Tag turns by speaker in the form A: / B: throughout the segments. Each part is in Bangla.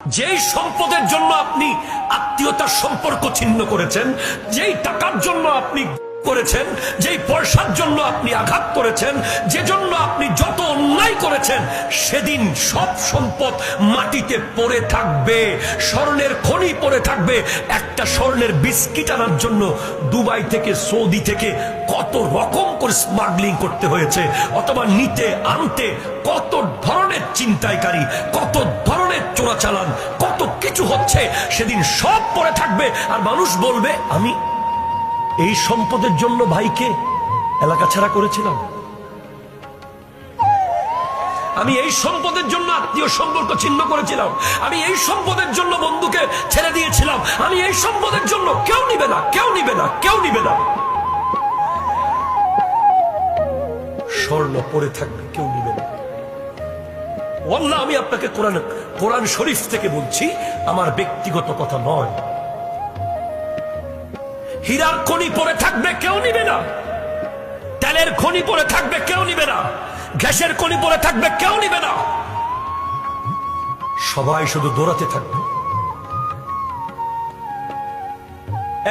A: যেই সম্পদের জন্য আপনি আত্মীয়তার সম্পর্ক ছিন্ন করেছেন, যেই টাকার জন্য আপনি করেছেন, যেই পয়সার জন্য আপনি আঘাত করেছেন, যে জন্য আপনি যত অন্যায় করেছেন, সেদিন সব সম্পদ মাটিতে পড়ে থাকবে, স্বর্ণের খনি পড়ে থাকবে। একটা স্বর্ণের বিস্কিট আনার জন্য দুবাই থেকে, সৌদি থেকে কত রকম করে স্মাগলিং করতে হয়েছে, অথবা নিতে আনতে কত ধরনের ছিনতাইকারী, কত ধরনের চোরাচালান, কত কিছু হচ্ছে, সেদিন সব পড়ে থাকবে। আর মানুষ বলবে, আমি এই সম্পদের জন্য ভাইকে এলাকা ছাড়া করেছিলাম, আমি এই সম্পদের জন্য আত্মীয় সম্পর্ক ছিন্ন করেছিলাম, আমি এই সম্পদের জন্য বন্ধুকে ছেড়ে দিয়েছিলাম, আমি এই সম্পদের জন্য। কেউ নিবে না, কেউ নিবে না, কেউ নিবে না। স্বর্ণ পড়ে থাকবে, কেউ নিবে না। আল্লাহ, আমি আপনাকে কোরআন শরীফ থেকে বলছি, আমার ব্যক্তিগত কথা নয়। হীরার খনি পড়ে থাকবে, কেউ নিবে না। তেলের খনি পড়ে থাকবে, কেউ নিবে না। গ্যাসের খনি পড়ে থাকবে, কেউ নিবে না। সবাই শুধু দৌড়াতে থাকবে।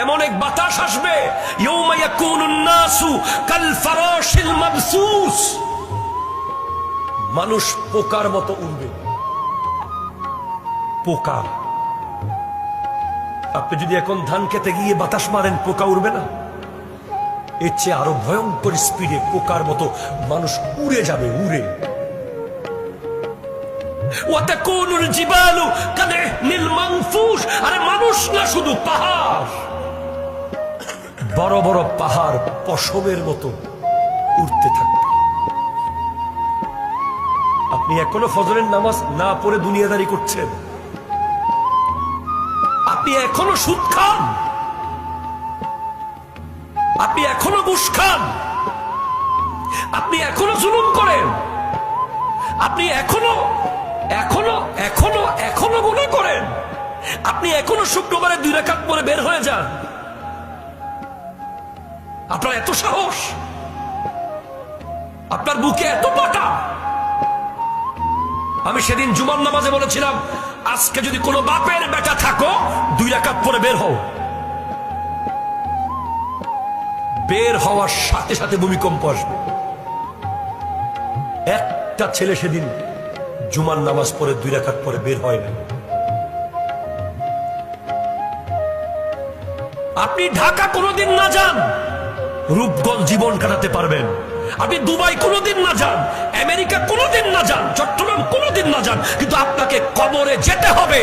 A: এমন এক বাতাস আসবে, ইয়াউমা ইয়াকুনুন নাসু কাল ফারাশিল মাবসুস, মানুষ পোকার মতো উড়বে। পোকা। আপনি যদি এখন ধান খেতে গিয়ে বাতাস মারেন, পোকা উড়বে না? এর চেয়ে আরো ভয়ঙ্কর স্পিডে পোকার মতো মানুষ উড়ে যাবে, উড়ে। ওয়াতাকুনুল জিবালু কালইহনিল মানফুশ, আরে মানুষ না, শুধু পাহাড়, বড় বড় পাহাড় পশমের মতো উড়তে থাকবে। আপনি এখনো ফজরের নামাজ না পড়ে দুনিয়াদারি করছেন, আপনি এখনো সুদ খান, আপনি এখনো ঘুষ খান, আপনি এখনো জুলুম করেন, আপনি এখনো এখনো এখনো এখনো গুনাহ করেন, আপনি এখনো শুক্রবারে 2 রাকাত পরে বের হয়ে যান। আপনার এত সাহস, আপনার বুকে এত পাটা। আমি সেদিন জুমার নামাজে বলেছিলাম, আজকে যদি কোনো বাপের বেটা থাকো, 2 রাকাত পরে বের হও। বের হওয়ার সাথে সাথে ভূমিকম্প আসবে। একটা ছেলে সেদিন জুমার নামাজ পড়ে 2 রাকাত পরে বের হয় না। আপনি ঢাকা কোনোদিন না যান, রূপগঞ্জ জীবন কাটাতে পারবেন। আপনি দুবাই কোনোদিন না যান, আমেরিকা কোনোদিন না যান, চট্টগ্রাম কোনোদিন না যান, কিন্তু আপনাকে কবরে যেতে হবে।